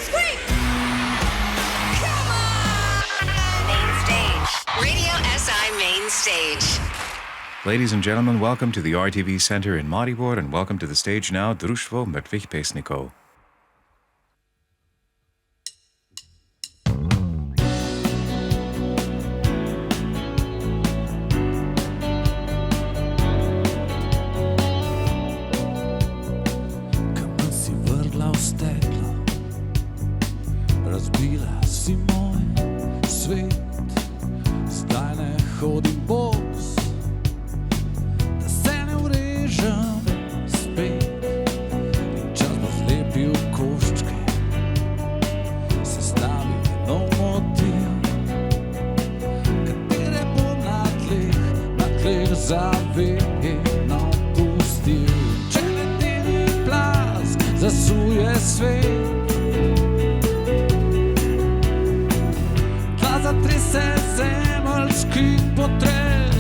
scream! Come on! Main stage. Radio SI main stage. Ladies and gentlemen, welcome to the RTV Center in Maribor and welcome to the stage now, Društvo, mrtvih pesnikov. Razbila si moj svet, zdaj ne hodim bos, da se ne urežem spet. In čas bo zlepil koščke, sestavil nov motiv, katere bom na tleh zavedno pustil. Če ledeni plaz zasuje svet, zatrese zemeljski potres.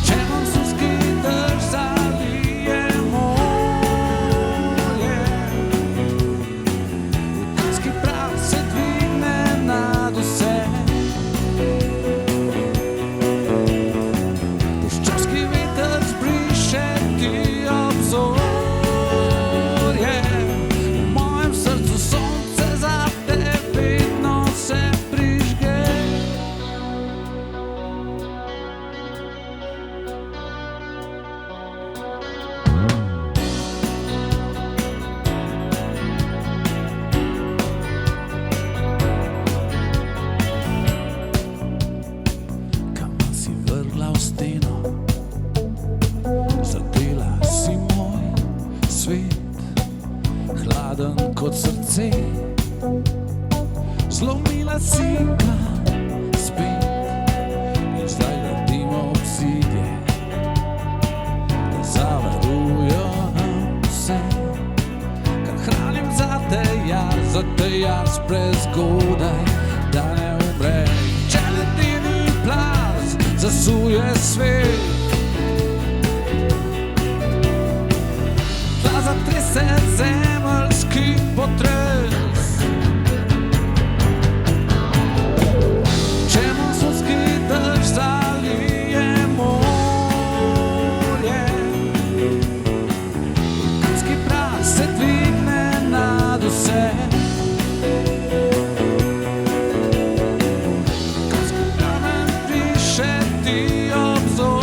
Če monsunski dež zalije morje, vulkanski prah se dvigne nad vse. Puščavski veter zbriše ti obzorje. V mojem srcu sonce vedno se prižge. Kamen si vrgla v steno, zadela si moj svet, hladen kot srce. Zlomila si ga spet in zdaj gradimo obzidje, da zavarujo nam vse. Kar hranim zate jaz prezgodaj, da ne umre. Če ledeni plaz zasuje svet, da zatrese zemeljski potres. Dež zalije morje, vulkanski prah se dvigne nad vse. Vulkanski kamen piše ti obzorje.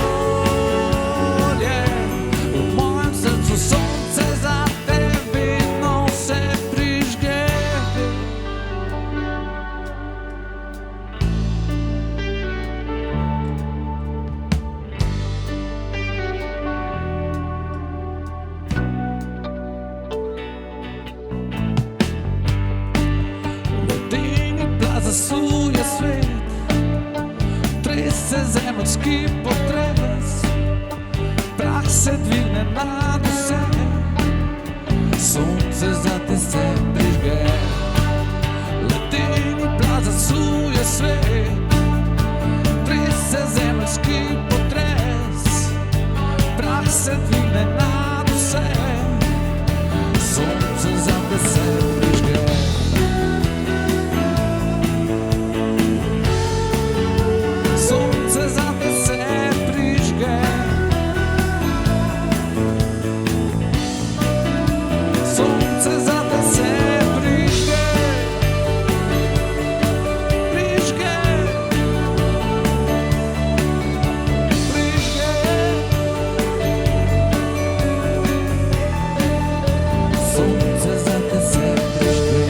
V mojem srcu sonce zate vedno se prižge. Zasuje svet, trese zemeljski potres, prah se dvigne nad vse, sonce zate se prižge. Ledeni plaz zasuje svet, trese zemeljski potres, prah se dvigne nad vse, sonce zate se prižge. Sonce zate se prižge. Sonce zate se prižge. Prižge. Prižge. Sonce zate se prižge.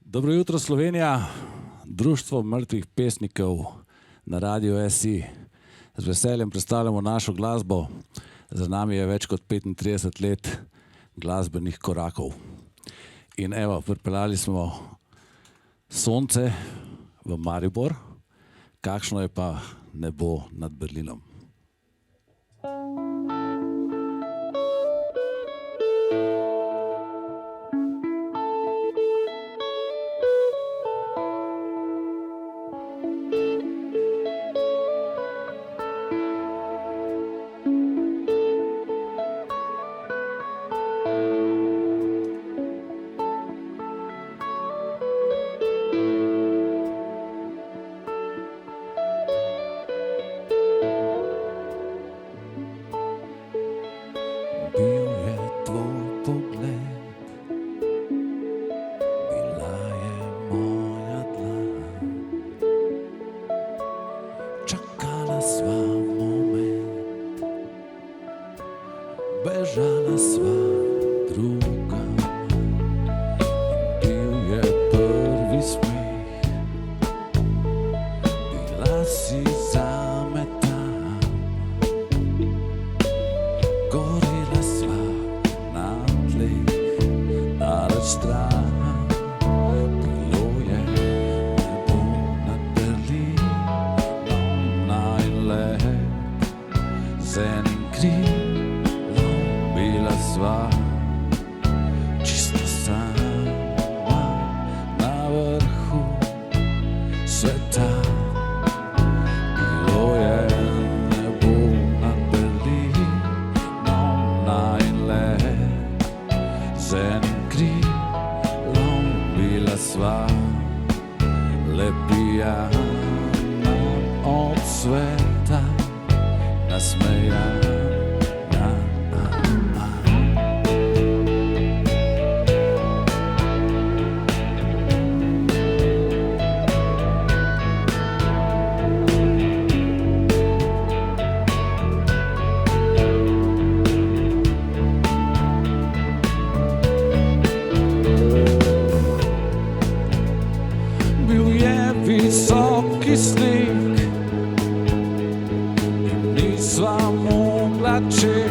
Dobro jutro, Slovenija, Društvo mrtvih pesnikov na radiu SI. Z veseljem predstavljamo našo glasbo. Za nami je več kot 35 let glasbenih korakov. In evo, pripeljali smo sonce v Maribor, kakšno je pa nebo nad Berlinom. sva moment, bežala sva druga. Bil je prvi smeh, bila si zame tam. Gorela sva na tleh, daleč stran. Čisto sama na vrhu sveta. Bilo je nebo nad Berlinom, Eine, z enim krilom bila sva le pijana od sveta, nasmejana. Visoki sneg in nisva mogla čez.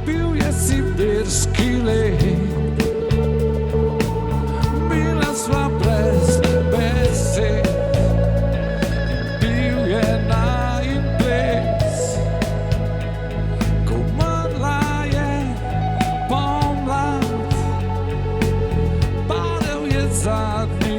Bil je sibirski led, bila sva brez besed. Bil je najin ples, ko umrla je pomlad, padel je zadnji.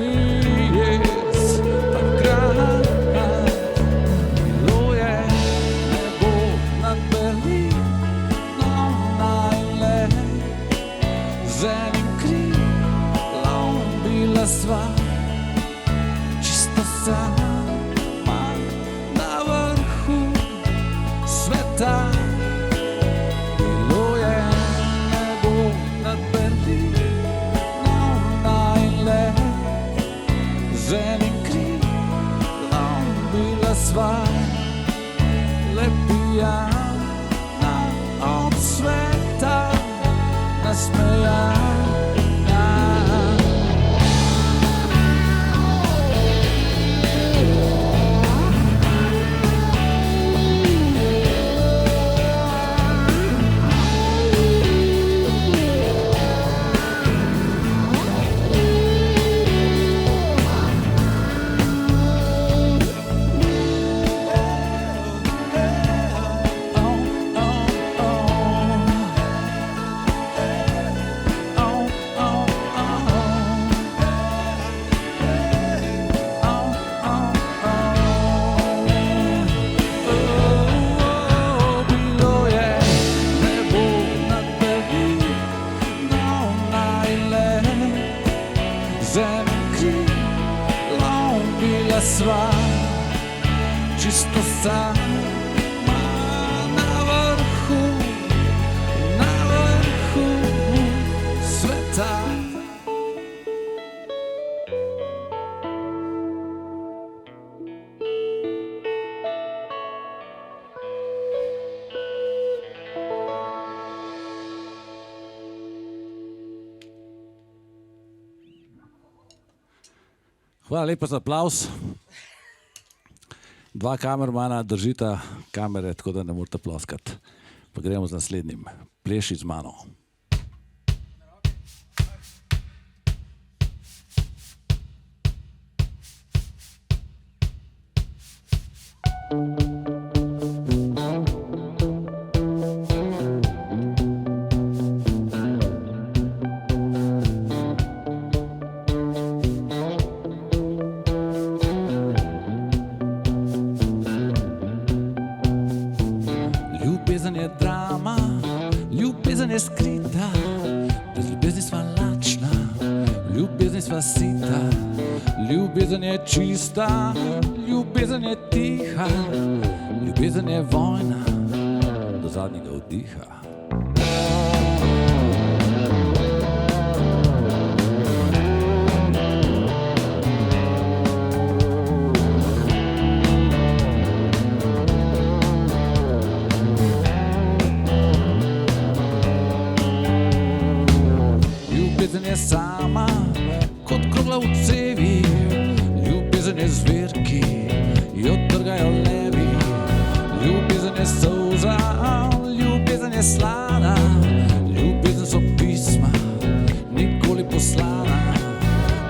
Sva čisto sama na vrhu sveta. Bilo je nebo nad Berlinom, Eine, z enim krilom bila sva le pijana od sveta, nasmejana. Sva čisto sama na vrhu sveta. Hvala lepa za aplavz. Dva kamermana držita kamere, tako da ne morete ploskati. Pa gremo z naslednjim. Pleši z mano. Ljubezen je drama, ljubezen je skrita, brez ljubezni sva lačna, ljubezni sva sita, ljubezen je čista, ljubezen je tiha, ljubezen je vojna do zadnjega vdiha. Ljubezen je zver, ki jo trgajo levi. Ljubezen je solza, ljubezen je slana. Ljubezen so pisma, nikoli poslana.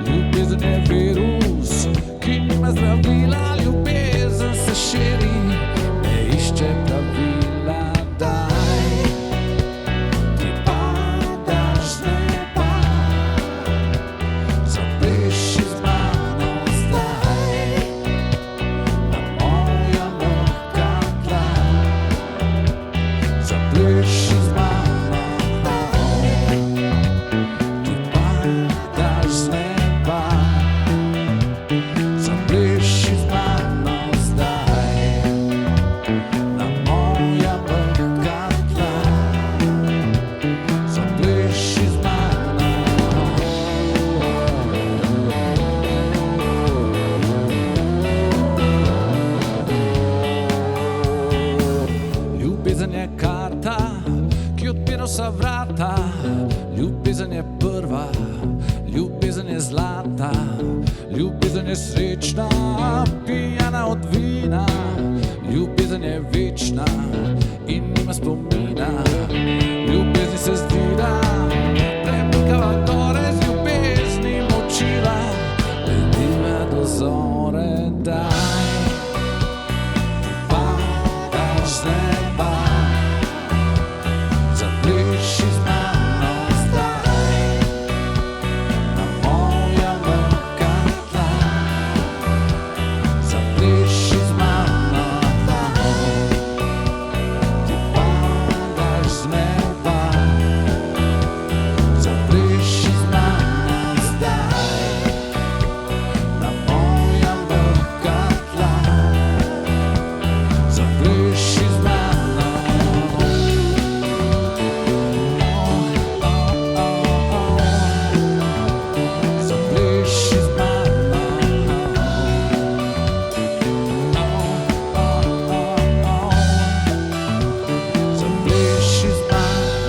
Ljubezen je virus, ki nima zdravila. Ljubezen se širi, ne išče pravila. Daj, ti padaš z neba, zapleši z mano zdaj na moja mehka tla. Zapleši z mano, ti padaš z neba, zapleši z mano zdaj na moja mehka tla. Zapleši z mano. Ljubezen je karta, ki odpira vsa vrata. Ljubezen je prva, ljubezen je zlata. Ljubezen je srečna, pijana od vina. Ljubezen je večna in nima spomina. Ljubezni se zdira, premikava gore z ljubezni močila. Lediva do zore, daj, padaš z neba, zapleši z mano zdaj na moja mehka tla. Zapleši z mano, ti padaš z neba, zapleši z mano zdaj na moja mehka tla. Zapleši z mano. Zapleši z mano. Zapleši z mano.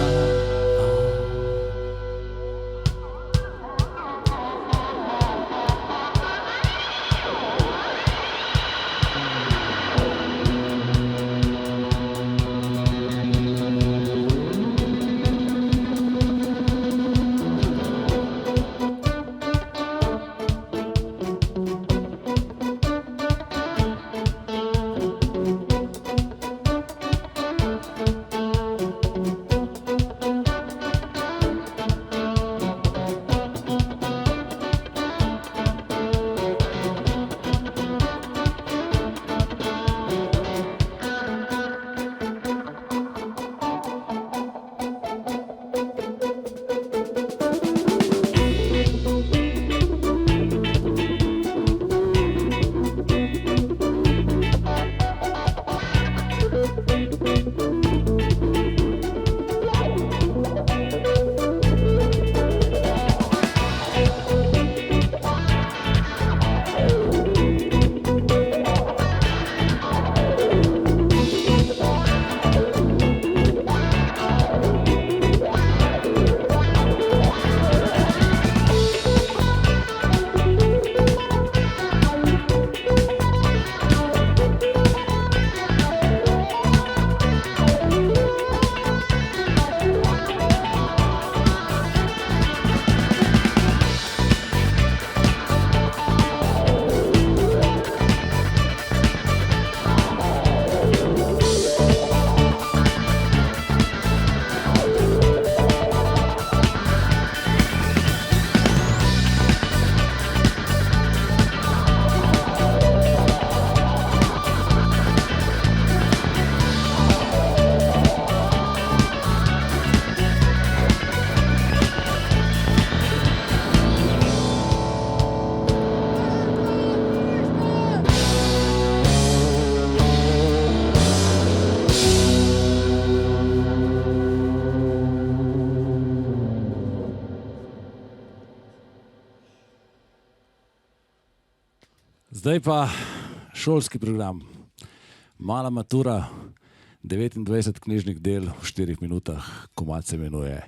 Zdaj pa šolski program. Mala matura, 29 knjižnih del v 4 minutah, komad se imenuje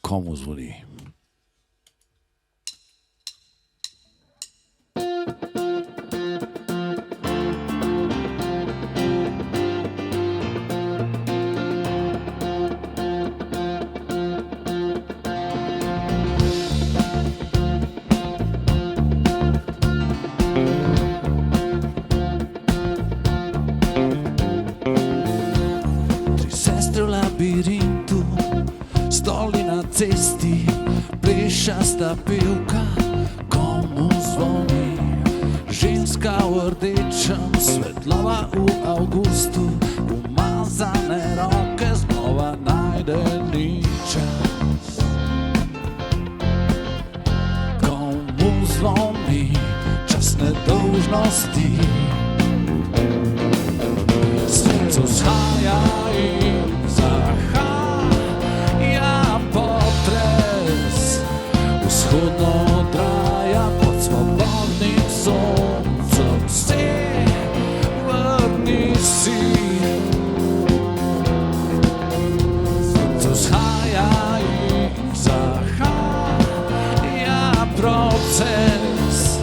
Komu zvoni. cesti plešasta pevka, komu zvoni. Ženska v rdečem, svetlava v avgustu, umazane roke znova najde ni čas. Komu zvoni čas nedolžnosti, sonce vzhaja in zahaja potres, vzhodno odraja pod svobodnim soncem. Se vrni si, sonce vzhaja in zahaja proces,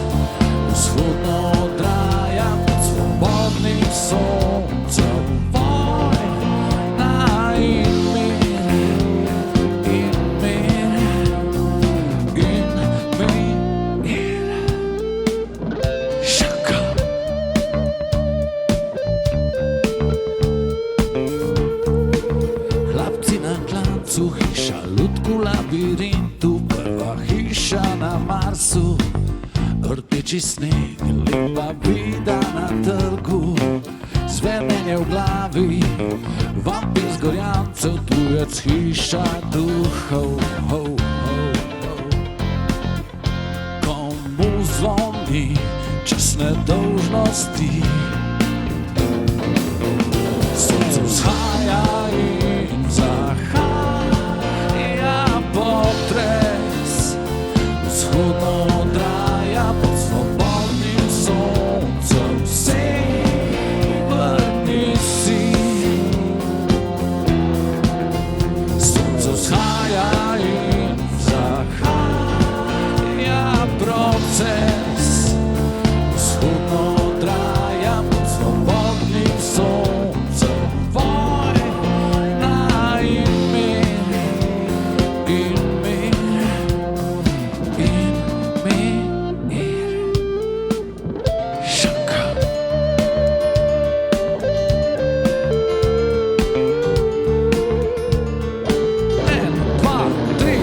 vzhodno odraja pod svobodnim soncem. Vojna in mir, in mir, in mir. Šaka. Hlapci na klancu, hiša lutku v labirintu, prva hiša na Marsu, rdeči sneg, lepa vida na trgu, zvenenje v glavi, vampir z gorjancev, tujec, hiša duhov. Ho, ho, ho. Komu zvoni čas nedolžnosti, sonce vzhaja in zahaja potres, vzhodno odraja pod svobodnim soncem. Se vrni si, sonce vzhaja in zahaja proces, vzhodno odraja pod svobodnim soncem. Vojna in mir, in mir, in mir. Šaka. En, dva, tri,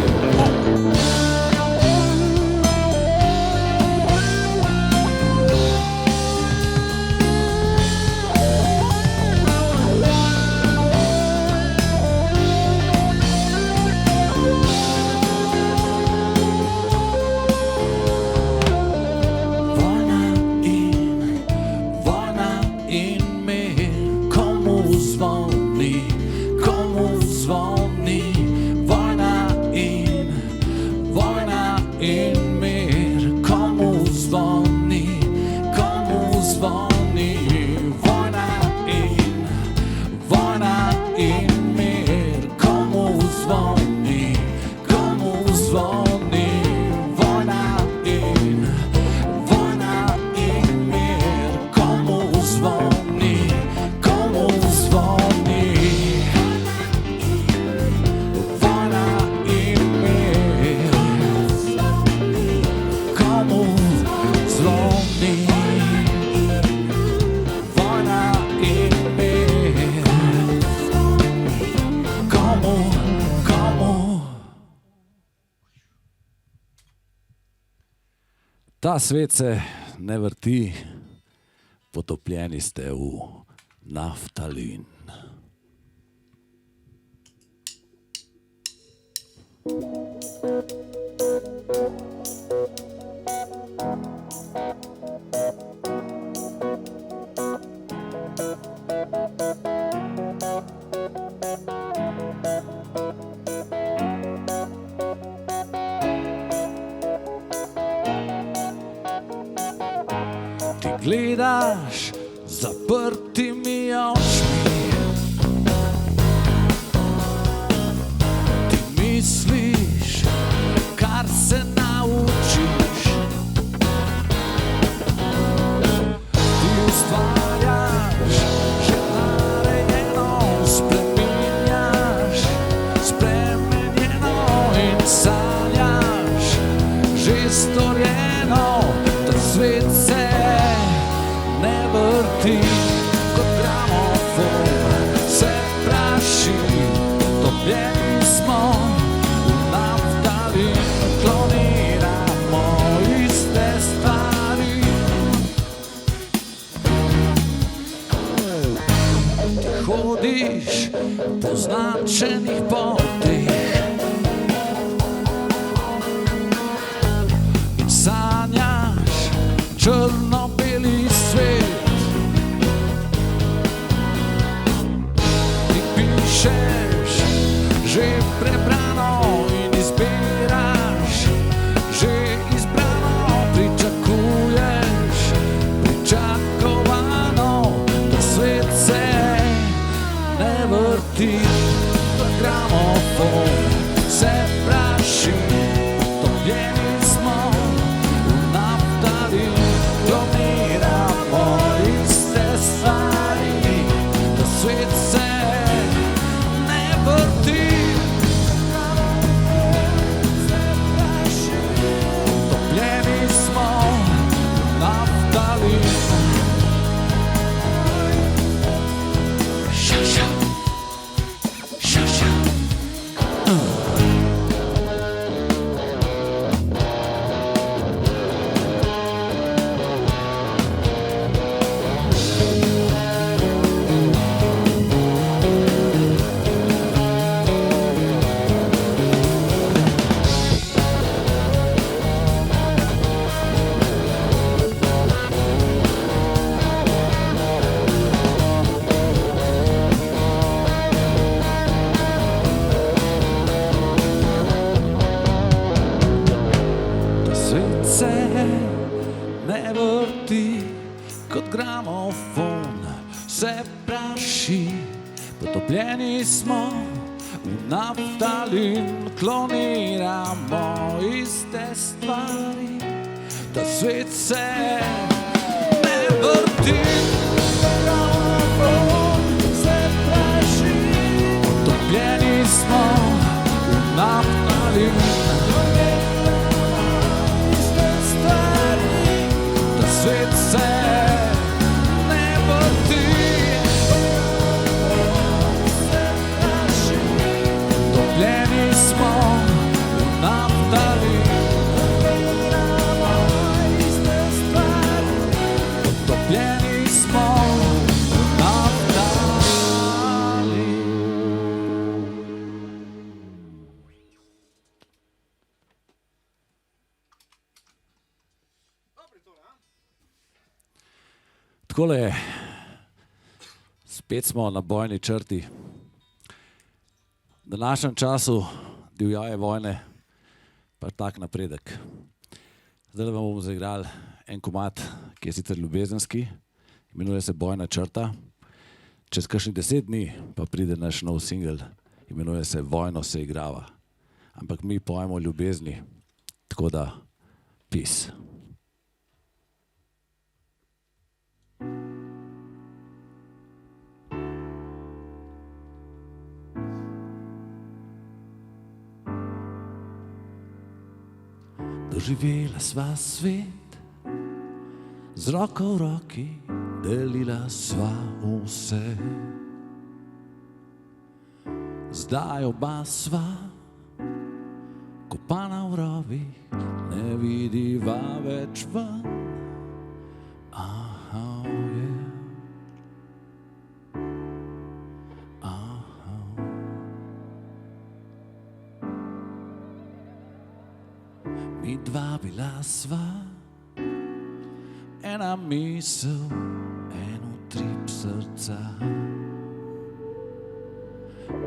Vojna in mir, komu zvoni, komu zvoni. Vojna in mir, komu zvoni, komu zvoni. Vojna in mir, komu zvoni, komu zvoni. Vojna in mir, komu zvoni, komu zvoni. Vojna in mir, komu zvoni. Vojna in mir, komu. Ta svet se ne vrti, potopljeni ste v Naftalin. Ti gledaš zaprtimi očmi, ti misliš, kar se naučiš, ti ustvarjaš že narejeno, spreminjaš spremenjeno in sanjaš že storjeno. Ta svet se ne vrti kot gramofon. hodiš po značenih potih in sanjaš črno-beli svet. Ti pišeš že prebrano in izbiraš že izbrano, pričakuješ pričakovano, da svet se ne vrti, da gramofon se praši, topljeni smo v Naftalin, kloniramo iste stvari, da svet se ne vrti. Topljeni smo v Naftalin. Ša. Potopljeni smo v Naftalin, kloniramo iste stvari, da svet se ne vrti. Potopljeni smo v Naftalin, iste stvari, da svet se ne vrti. Potopljeni smo v Naftalin, potopljeni smo v Naftalin. Takole je, spet smo na bojni črti. V današnjem času divjaje vojne, pa tak napredek. Zdaj vam bomo zaigrali en komad, ki je sicer ljubezenski, imenuje se Bojna črta. Čez kakšnih 10 dni pa pride naš nov singel, imenuje se Vojno se igrava. Ampak mi pojemo o ljubezni, tako da peace. Doživela sva svet, z roko v roki delila sva vse. Zdaj oba sva, kopana v rovih, ne vidiva več ven. Aha, je. Mi dva bila sva, ena misel, en utrip srca.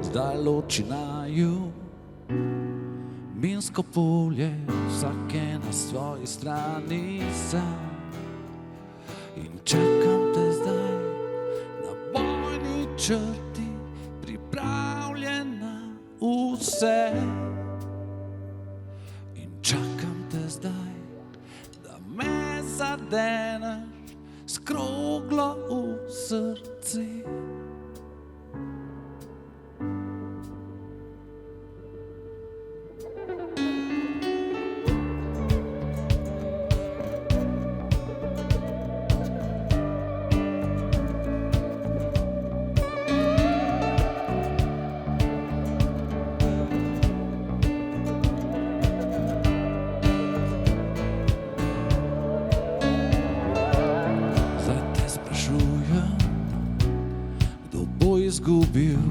Zdaj loči naju minsko polje, vsake na svoji strani sam. In čakam te zdaj na bojni črti, pripravljena vse. Čakam te zdaj, da me zadeneš s kroglo v srci. izgubil,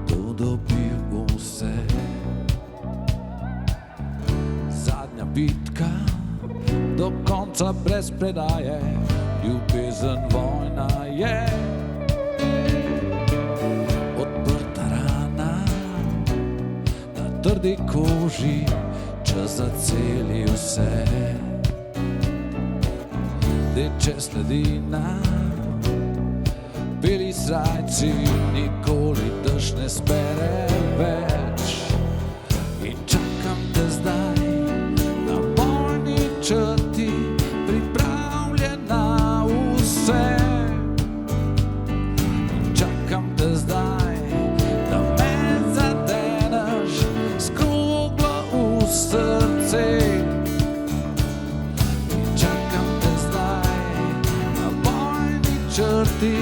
kdo dobil vse. Zadnja bitka, do konca brez predaje, ljubezen vojna je. Odprta rana na trdi koži, čas zaceli vse. Deče sledina, beli srajci, nikoli dež ne spere več. In čakam te zdaj na bojni črti, pripravljena vse. In čakam te zdaj, da me zadeneš s kroglo v srce. In čakam te zdaj na bojni črti,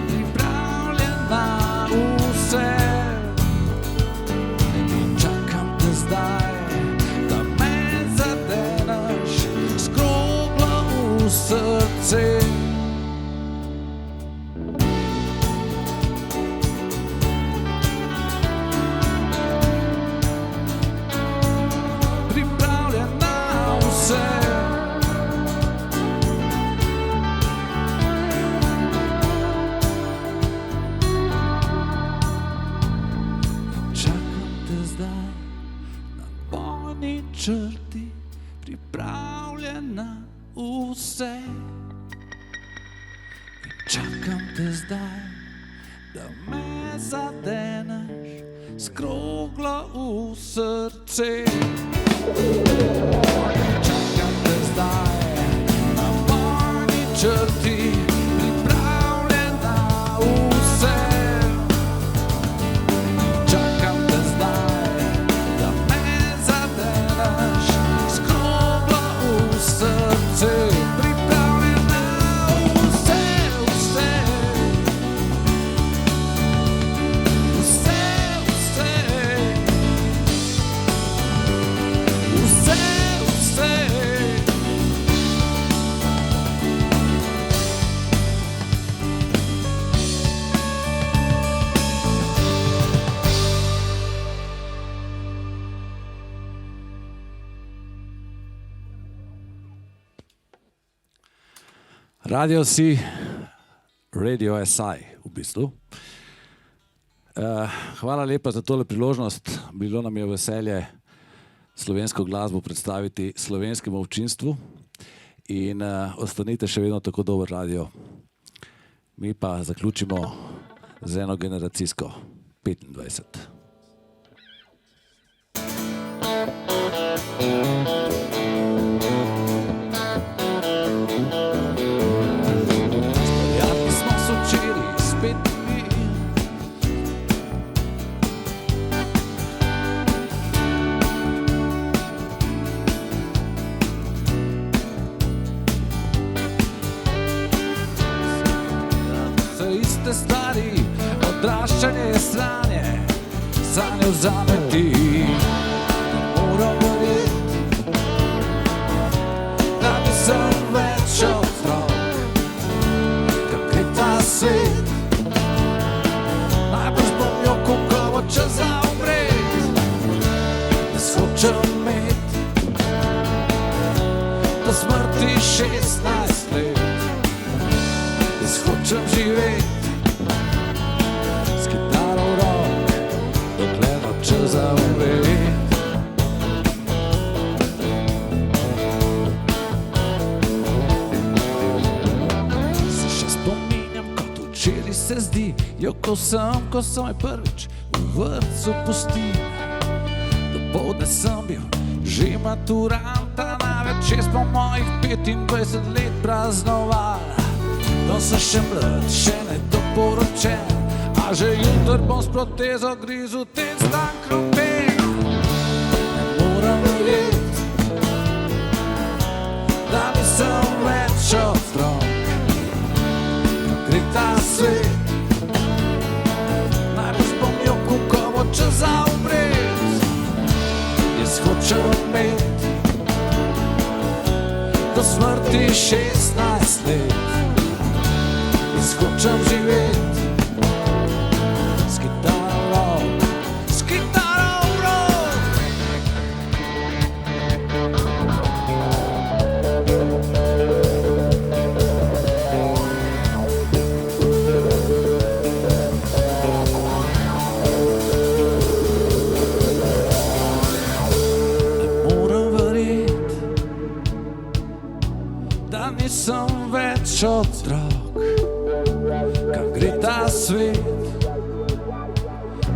pripravljena vse. In čakam te zdaj, da me zadeneš s kroglo v srce. Pripravljena vse. Čakam te zdaj na bojni črti, pripravljena vse. In čakam te zdaj, da me zadeneš s kroglo v srce. Čakam te zdaj na bojni črti, pripravljena vse. Čakam te zdaj, da me zadeneš s kroglo v srce. Pripravljena vse, vse. Vse, vse. Vse, vse. Radio si, Radio SI v bistvu. Hvala lepa za tole priložnost. Bilo nam je veselje slovensko glasbo predstaviti slovenskemu občinstvu in ostanite še vedno tako dober radio. Mi pa zaključimo z eno generacijsko 25. Prijatelji smo se učili spet mi. Vse iste stvari, odraščanje je sranje, sanje vzameti. Moram verjeti, da nisem več otrok, kak je ta svet. Najbrž bom jokal, ko bo čas za umret. Jaz hočem imeti do smrti 16 let. Jaz hočem živeti s kitaro v roki, dokler bo čas za umret. Se še spominjam, kot včeraj se zdi, jokal sem, ko so me prvič v vrtcu pustili. Dopoldne sem bil že maturanta, največ šest po mojih 25 let praznovala. No sem še mlad, še ne doporočen, a že jutr bom s protezo grizu tenctan krompir. Ne moram verjeti, da nisem več otrok, kak gre ta svet. Najbrž bom jokal, ko bo čas za umret. Jaz hočem imeti do smrti 16 let. Jaz hočem živeti otrok, kam gre ta svet.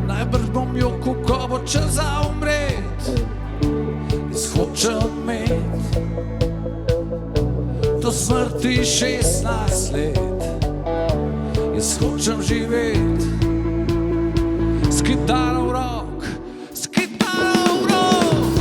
Najbrž bom jokal, ko bo čas za umret. Jaz hočem imet do smrti 16 let. Jaz hočem živet s kitaro v rok, s kitaro v rok.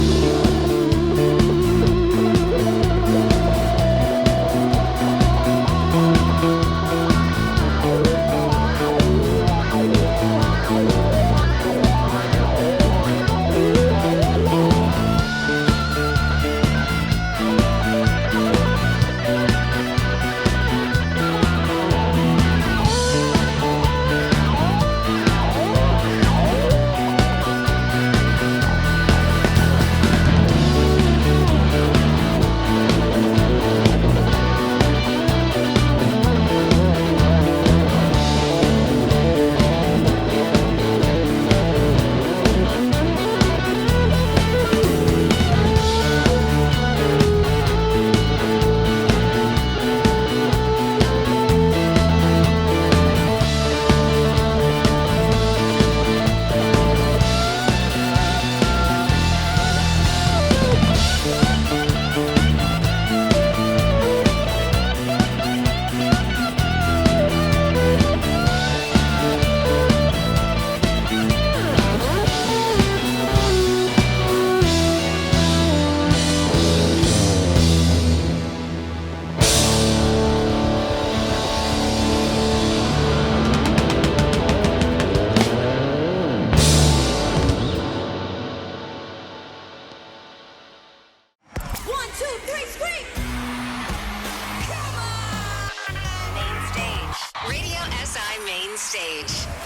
Radio SI Main Stage.